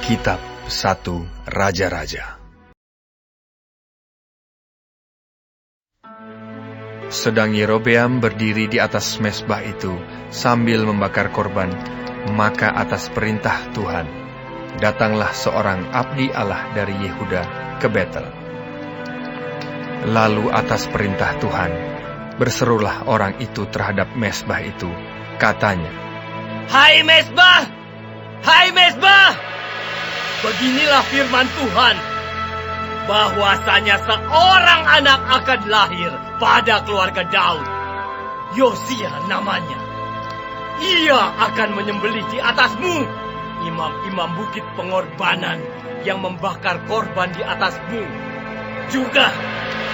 Kitab 1 Raja-Raja. Sedang Yerobeam berdiri di atas mezbah itu sambil membakar korban, maka atas perintah Tuhan, datanglah seorang abdi Allah dari Yehuda ke Betel. Lalu atas perintah Tuhan, berserulah orang itu terhadap mezbah itu, katanya, "Hai mezbah! Hai mezbah! Beginilah firman Tuhan, bahwasanya seorang anak akan lahir pada keluarga Daud. Yosia namanya. Ia akan menyembelih di atasmu imam-imam bukit pengorbanan yang membakar korban di atasmu. Juga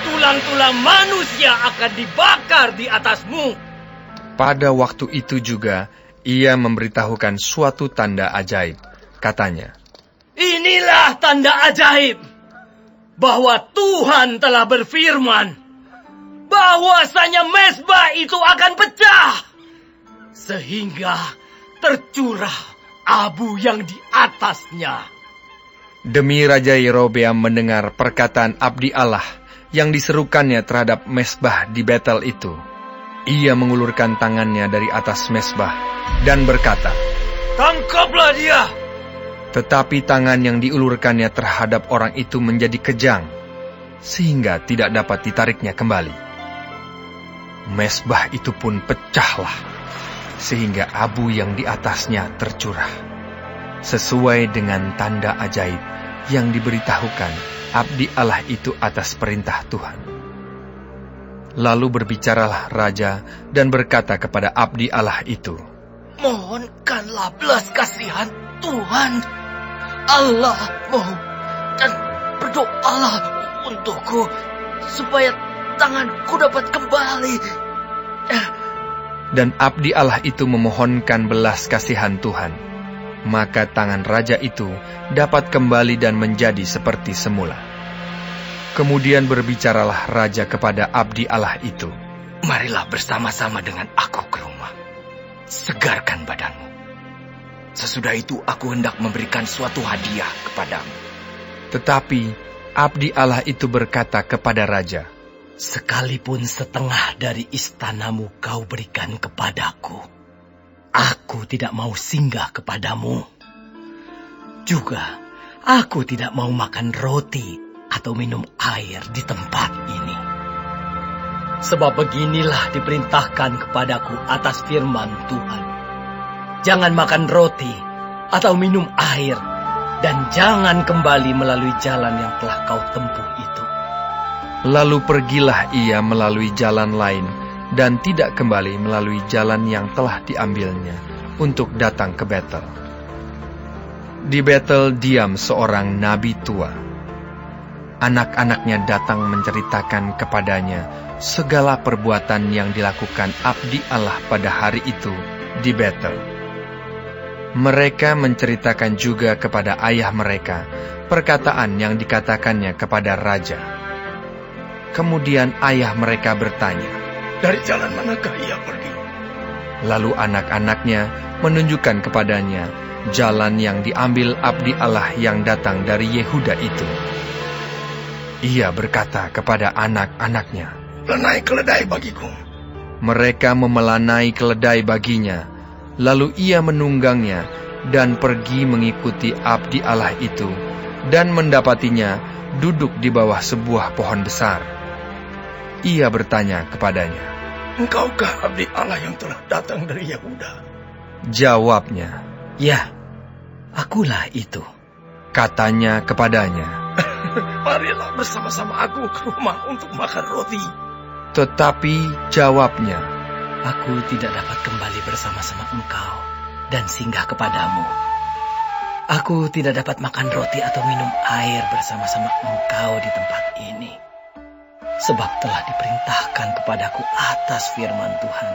tulang-tulang manusia akan dibakar di atasmu." Pada waktu itu juga, ia memberitahukan suatu tanda ajaib. Katanya, "Inilah tanda ajaib, bahwa Tuhan telah berfirman, bahwasanya mezbah itu akan pecah, sehingga tercurah abu yang di atasnya." Demi Raja Yerobeam mendengar perkataan abdi Allah yang diserukannya terhadap mezbah di Betel itu, ia mengulurkan tangannya dari atas mezbah dan berkata, "Tangkaplah dia!" Tetapi tangan yang diulurkannya terhadap orang itu menjadi kejang, sehingga tidak dapat ditariknya kembali. Mezbah itu pun pecahlah, sehingga abu yang di atasnya tercurah, sesuai dengan tanda ajaib yang diberitahukan abdi Allah itu atas perintah Tuhan. Lalu berbicaralah raja dan berkata kepada abdi Allah itu, "Mohonkanlah belas kasihan Tuhan Allahmu, dan berdoalah untukku, supaya tanganku dapat kembali." Dan abdi Allah itu memohonkan belas kasihan Tuhan. Maka tangan raja itu dapat kembali dan menjadi seperti semula. Kemudian berbicaralah raja kepada abdi Allah itu, "Marilah bersama-sama dengan aku ke rumah. Segarkan badanmu. Sesudah itu aku hendak memberikan suatu hadiah kepadamu." Tetapi abdi Allah itu berkata kepada raja, "Sekalipun setengah dari istanamu kau berikan kepadaku, aku tidak mau singgah kepadamu. Juga aku tidak mau makan roti atau minum air di tempat ini. Sebab beginilah diperintahkan kepadaku atas firman Tuhan. Jangan makan roti atau minum air, dan jangan kembali melalui jalan yang telah kau tempuh itu." Lalu pergilah ia melalui jalan lain, dan tidak kembali melalui jalan yang telah diambilnya untuk datang ke Betel. Di Betel diam seorang nabi tua. Anak-anaknya datang menceritakan kepadanya segala perbuatan yang dilakukan abdi Allah pada hari itu di Betel. Mereka menceritakan juga kepada ayah mereka perkataan yang dikatakannya kepada raja. Kemudian ayah mereka bertanya, "Dari jalan manakah ia pergi?" Lalu anak-anaknya menunjukkan kepadanya jalan yang diambil abdi Allah yang datang dari Yehuda itu. Ia berkata kepada anak-anaknya, "Lanai keledai bagiku." Mereka memelanai keledai baginya. Lalu ia menunggangnya dan pergi mengikuti abdi Allah itu, dan mendapatinya duduk di bawah sebuah pohon besar. Ia bertanya kepadanya, "Engkaukah abdi Allah yang telah datang dari Yehuda?" Jawabnya, "Ya, akulah itu." Katanya kepadanya, "Marilah bersama-sama aku ke rumah untuk makan roti." Tetapi jawabnya, "Aku tidak dapat kembali bersama-sama engkau dan singgah kepadamu. Aku tidak dapat makan roti atau minum air bersama-sama engkau di tempat ini. Sebab telah diperintahkan kepadaku atas firman Tuhan,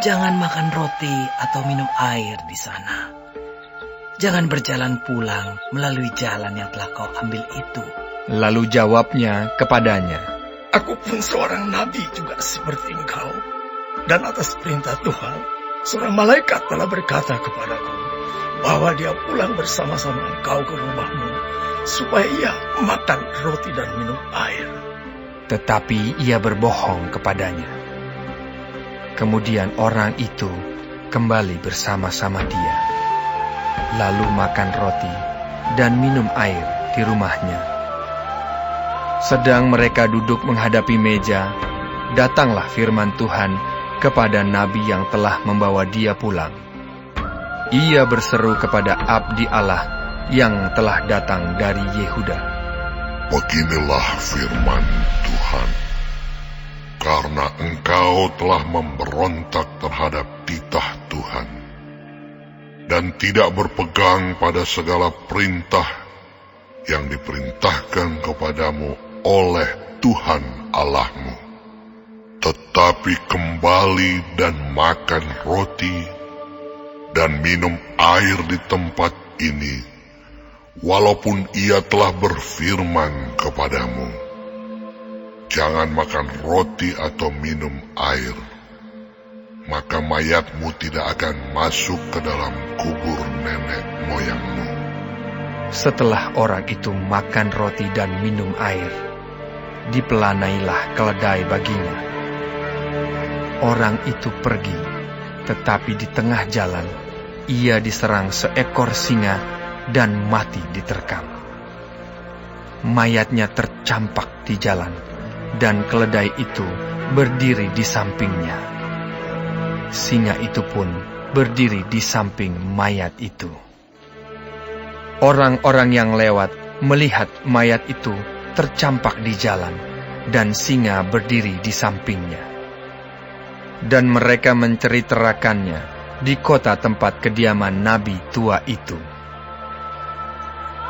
jangan makan roti atau minum air di sana. Jangan berjalan pulang melalui jalan yang telah kau ambil itu." Lalu jawabnya kepadanya, "Aku pun seorang nabi juga seperti engkau. Dan atas perintah Tuhan, seorang malaikat telah berkata kepadaku bawa dia pulang bersama-sama engkau ke rumahmu, supaya ia makan roti dan minum air. Tetapi ia berbohong kepadanya. Kemudian orang itu kembali bersama-sama dia, lalu makan roti dan minum air di rumahnya. Sedang mereka duduk menghadapi meja, datanglah firman Tuhan kepada nabi yang telah membawa dia pulang. Ia berseru kepada abdi Allah yang telah datang dari Yehuda. Beginilah firman Tuhan. Karena engkau telah memberontak terhadap titah Tuhan, dan tidak berpegang pada segala perintah yang diperintahkan kepadamu oleh Tuhan Allahmu, tetapi kembali dan makan roti dan minum air di tempat ini, walaupun ia telah berfirman kepadamu, jangan makan roti atau minum air, maka mayatmu tidak akan masuk ke dalam kubur nenek moyangmu. Setelah orang itu makan roti dan minum air, dipelanailah keledai baginya. Orang itu pergi, tetapi di tengah jalan ia diserang seekor singa dan mati diterkam. Mayatnya tercampak di jalan, dan keledai itu berdiri di sampingnya. Singa itu pun berdiri di samping mayat itu. Orang-orang yang lewat melihat mayat itu tercampak di jalan, dan singa berdiri di sampingnya. Dan mereka menceritakannya di kota tempat kediaman nabi tua itu.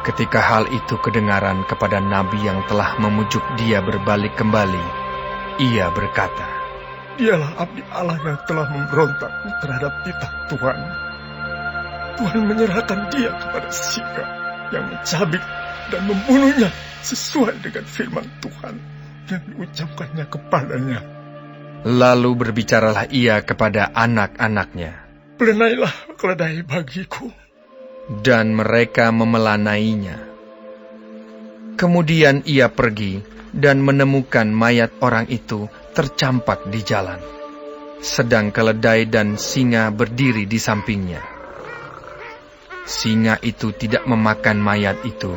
Ketika hal itu kedengaran kepada nabi yang telah memujuk dia berbalik kembali, ia berkata, Dialah abdi Allah yang telah memberontak terhadap titah Tuhan. Tuhan menyerahkan dia kepada singa yang mencabik dan membunuhnya sesuai dengan firman Tuhan yang diucapkannya kepadanya. Lalu berbicaralah ia kepada anak-anaknya, Pelenailah keledai bagiku. dan mereka memelanainya. Kemudian ia pergi dan menemukan mayat orang itu tercampak di jalan, sedang keledai dan singa berdiri di sampingnya. Singa itu tidak memakan mayat itu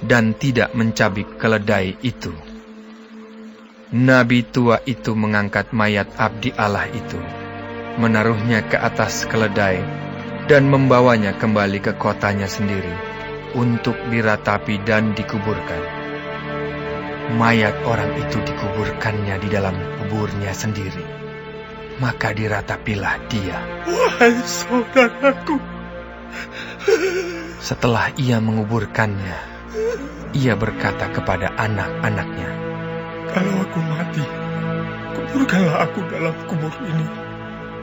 dan tidak mencabik keledai itu. Nabi tua itu mengangkat mayat abdi Allah itu, menaruhnya ke atas keledai, dan membawanya kembali ke kotanya sendiri untuk diratapi dan dikuburkan. Mayat orang itu dikuburkannya di dalam kuburnya sendiri. Maka diratapilah dia. Wahai saudaraku, Setelah ia menguburkannya, ia berkata kepada anak-anaknya, kalau aku mati, kuburkanlah aku dalam kubur ini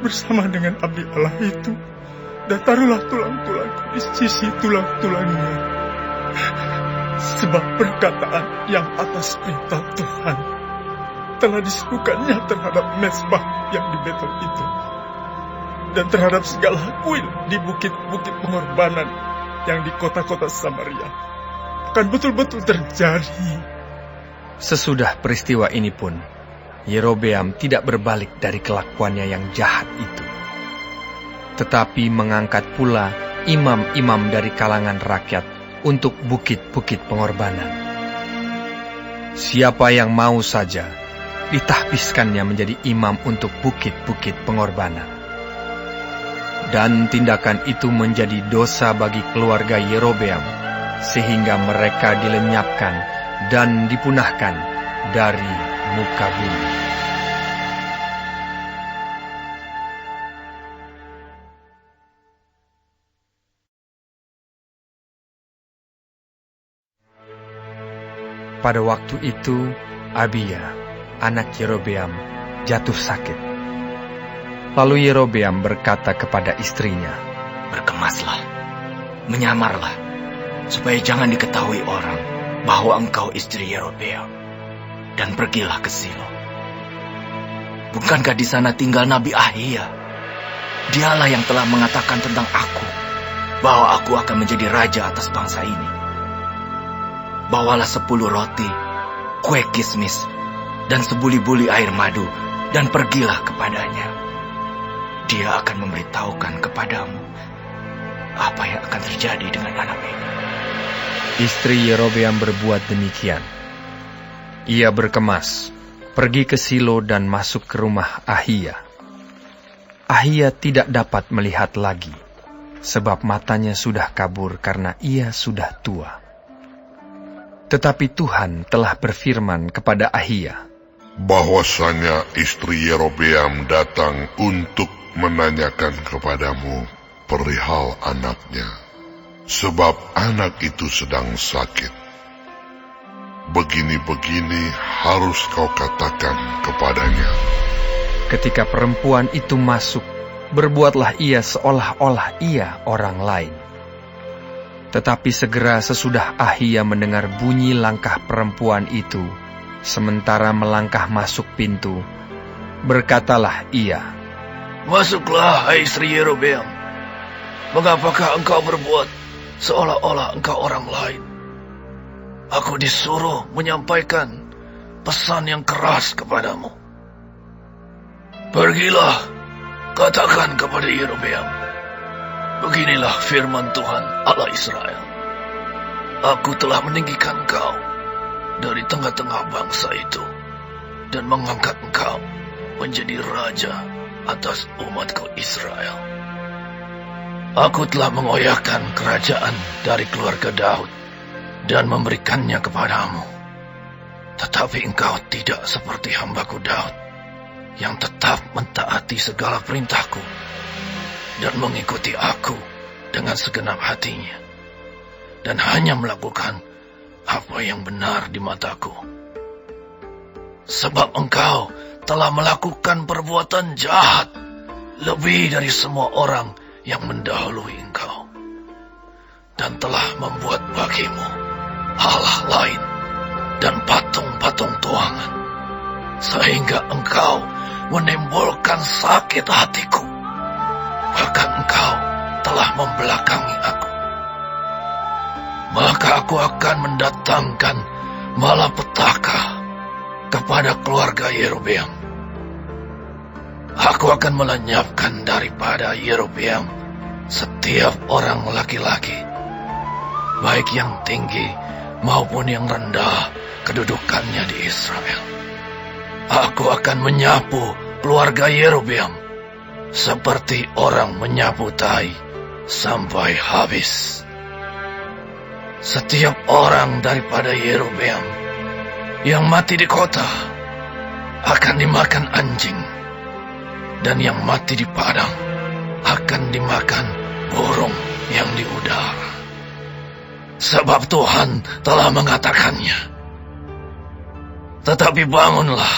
bersama dengan abdi Allah itu, dan taruhlah tulang-tulangku di sisi tulang-tulangnya. Sebab perkataan yang atas perintah Tuhan telah diserukannya terhadap mezbah yang di Betel itu, dan terhadap segala kuil di bukit-bukit pengorbanan yang di kota-kota Samaria, akan betul-betul terjadi. Sesudah peristiwa ini pun, Yerobeam tidak berbalik dari kelakuannya yang jahat itu, tetapi mengangkat pula imam-imam dari kalangan rakyat untuk bukit-bukit pengorbanan. Siapa yang mau saja, ditahbiskannya menjadi imam untuk bukit-bukit pengorbanan. Dan tindakan itu menjadi dosa bagi keluarga Yerobeam, sehingga mereka dilenyapkan dan dipunahkan dari muka bumi. Pada waktu itu, Abia, anak Yerobeam, jatuh sakit. Lalu Yerobeam berkata kepada istrinya, Berkemaslah, menyamarlah, supaya jangan diketahui orang bahwa engkau istri Yerobeam, dan pergilah ke Silo. Bukankah di sana tinggal Nabi Ahia? Dialah yang telah mengatakan tentang aku bahwa aku akan menjadi raja atas bangsa ini. Bawalah 10 roti, kue kismis, dan sebuli-buli air madu, dan pergilah kepadanya. Dia akan memberitahukan kepadamu apa yang akan terjadi dengan anak ini. Istri Yerobeam berbuat demikian. Ia berkemas, pergi ke Silo dan masuk ke rumah Ahia. Ahia tidak dapat melihat lagi, sebab matanya sudah kabur karena ia sudah tua. Tetapi Tuhan telah berfirman kepada Ahia, bahwasanya istri Yerobeam datang untuk menanyakan kepadamu perihal anaknya, sebab anak itu sedang sakit. Begini-begini harus kau katakan kepadanya. Ketika perempuan itu masuk, berbuatlah ia seolah-olah ia orang lain. Tetapi segera sesudah Ahia mendengar bunyi langkah perempuan itu, sementara melangkah masuk pintu, berkatalah ia, "Masuklah, hai istri Yerobeam. Mengapakah engkau berbuat seolah-olah engkau orang lain? Aku disuruh menyampaikan pesan yang keras kepadamu. Pergilah, katakan kepada Yerobeam, beginilah firman Tuhan Allah Israel. Aku telah meninggikan engkau dari tengah-tengah bangsa itu dan mengangkat engkau menjadi raja atas umatku Israel. Aku telah mengoyakkan kerajaan dari keluarga Daud dan memberikannya kepadamu. Tetapi engkau tidak seperti hambaku Daud, yang tetap mentaati segala perintahku dan mengikuti aku dengan segenap hatinya, dan hanya melakukan apa yang benar di mataku. Sebab engkau telah melakukan perbuatan jahat lebih dari semua orang yang mendahului engkau, dan telah membuat bagimu Allah lain dan patung-patung tuangan, sehingga engkau menimbulkan sakit hatiku. Bahkan engkau telah membelakangi aku. Maka aku akan mendatangkan malapetaka kepada keluarga Yerobeam. Aku akan melenyapkan daripada Yerobeam setiap orang laki-laki, baik yang tinggi maupun yang rendah kedudukannya di Israel. Aku akan menyapu keluarga Yerobeam seperti orang menyapu tai sampai habis. Setiap orang daripada Yerobeam yang mati di kota akan dimakan anjing, dan yang mati di padang akan dimakan burung yang di udara. Sebab Tuhan telah mengatakannya. Tetapi bangunlah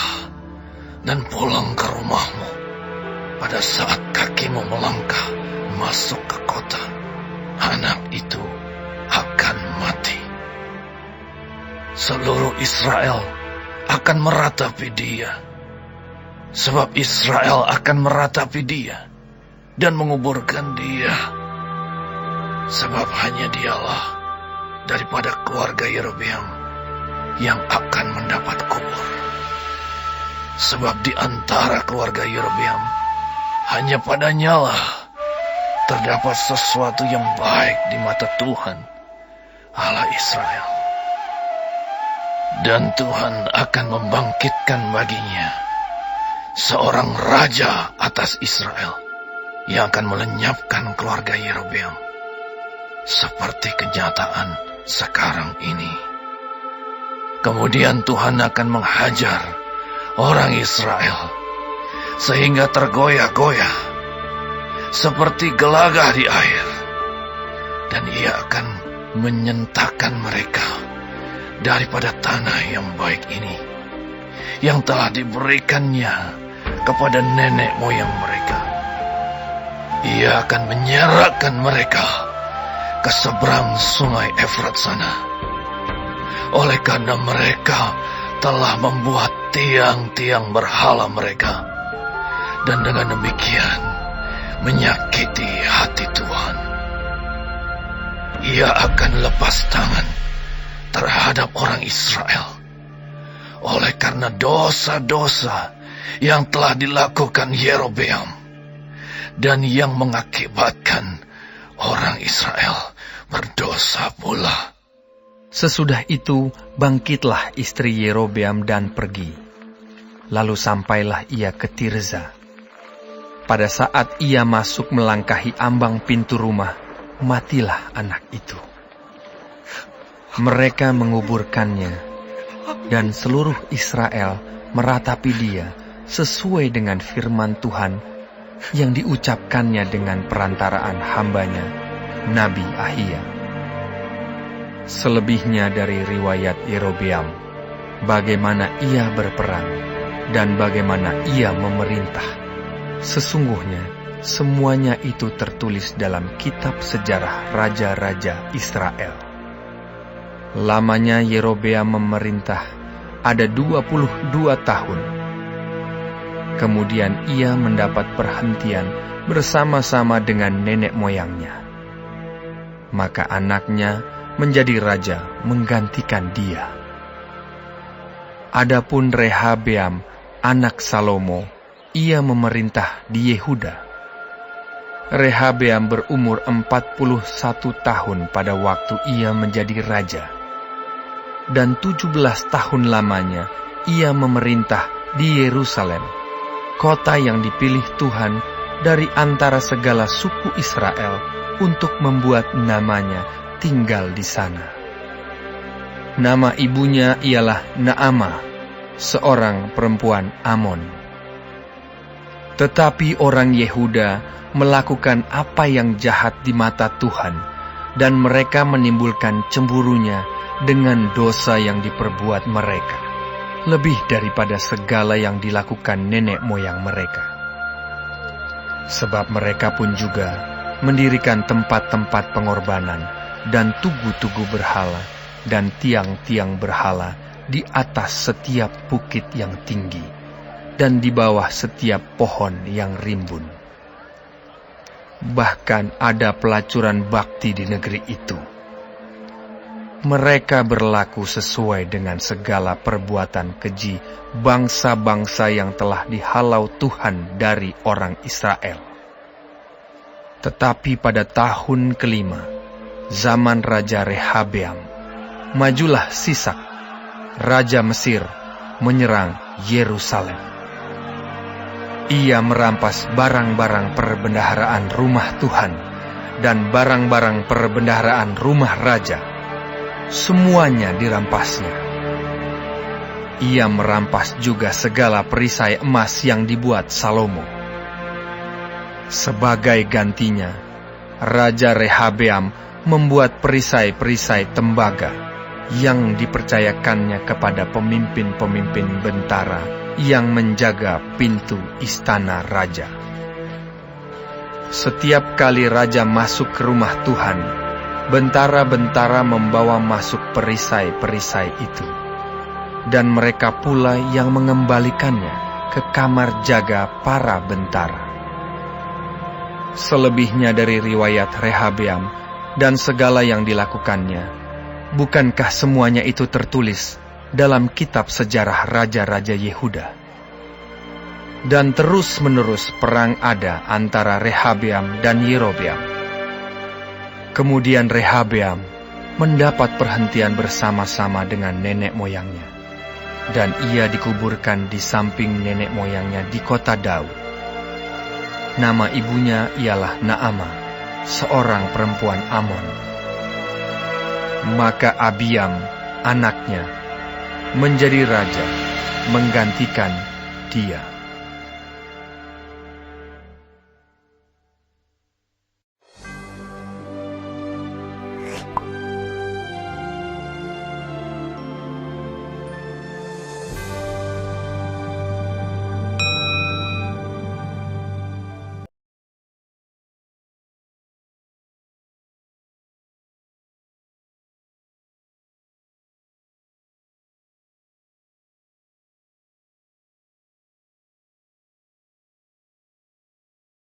dan pulang ke rumahmu pada saat kakimu melangkah masuk ke kota. Anak itu akan mati. Seluruh Israel akan meratapi dia. Sebab Israel akan meratapi dia dan menguburkan dia. Sebab hanya dialah daripada keluarga Yerobeam yang akan mendapat kubur. Sebab di antara keluarga Yerobeam hanya padanyalah terdapat sesuatu yang baik di mata Tuhan Allah Israel. Dan Tuhan akan membangkitkan baginya seorang raja atas Israel yang akan melenyapkan keluarga Yerobeam seperti kenyataan sekarang ini. Kemudian Tuhan akan menghajar orang Israel sehingga tergoyah-goyah seperti gelagah di air, dan ia akan menyentakkan mereka daripada tanah yang baik ini yang telah diberikannya kepada nenek moyang mereka. Ia akan menyerahkan mereka ke seberang sungai Efrat sana, oleh karena mereka telah membuat tiang-tiang berhala mereka, dan dengan demikian menyakiti hati Tuhan. ia akan lepas tangan terhadap orang Israel oleh karena dosa-dosa yang telah dilakukan Yerobeam dan yang mengakibatkan orang Israel berdosa pula. Sesudah itu bangkitlah istri Yerobeam dan pergi. Lalu sampailah ia ke Tirza. Pada saat ia masuk melangkahi ambang pintu rumah, matilah anak itu. Mereka menguburkannya, dan seluruh Israel meratapi dia sesuai dengan firman Tuhan yang diucapkannya dengan perantaraan hambanya, Nabi Ahia. Selebihnya dari riwayat Yerobeam, bagaimana ia berperang dan bagaimana ia memerintah, sesungguhnya semuanya itu tertulis dalam kitab sejarah raja-raja Israel. Lamanya Yerobeam memerintah ada 22 tahun. Kemudian ia mendapat perhentian bersama-sama dengan nenek moyangnya. Maka anaknya menjadi raja menggantikan dia. Adapun Rehabeam, anak Salomo, ia memerintah di Yehuda. Rehabeam berumur 41 tahun pada waktu ia menjadi raja. Dan 17 tahun lamanya ia memerintah di Yerusalem, kota yang dipilih Tuhan dari antara segala suku Israel untuk membuat namanya tinggal di sana. Nama ibunya ialah Naamah, seorang perempuan Amon. Tetapi orang Yehuda melakukan apa yang jahat di mata Tuhan, dan mereka menimbulkan cemburunya dengan dosa yang diperbuat mereka, lebih daripada segala yang dilakukan nenek moyang mereka. Sebab mereka pun juga mendirikan tempat-tempat pengorbanan dan tugu-tugu berhala dan tiang-tiang berhala di atas setiap bukit yang tinggi dan di bawah setiap pohon yang rimbun. Bahkan ada pelacuran bakti di negeri itu. Mereka berlaku sesuai dengan segala perbuatan keji bangsa-bangsa yang telah dihalau Tuhan dari orang Israel. Tetapi pada tahun kelima, zaman Raja Rehabeam, majulah Sisak, Raja Mesir, menyerang Yerusalem. Ia merampas barang-barang perbendaharaan rumah Tuhan dan barang-barang perbendaharaan rumah raja. Semuanya dirampasnya. Ia merampas juga segala perisai emas yang dibuat Salomo. Sebagai gantinya, Raja Rehabeam membuat perisai-perisai tembaga yang dipercayakannya kepada pemimpin-pemimpin bentara yang menjaga pintu istana raja. Setiap kali raja masuk ke rumah Tuhan, bentara-bentara membawa masuk perisai-perisai itu, dan mereka pula yang mengembalikannya ke kamar jaga para bentara. Selebihnya dari riwayat Rehabeam dan segala yang dilakukannya, bukankah semuanya itu tertulis dalam kitab sejarah raja-raja Yehuda? Dan terus-menerus perang ada antara Rehabeam dan Yerobeam. Kemudian Rehabeam mendapat perhentian bersama-sama dengan nenek moyangnya, dan ia dikuburkan di samping nenek moyangnya di kota Daud. Nama ibunya ialah Naamah, seorang perempuan Amon. Maka Abiam, anaknya, menjadi raja, menggantikan dia.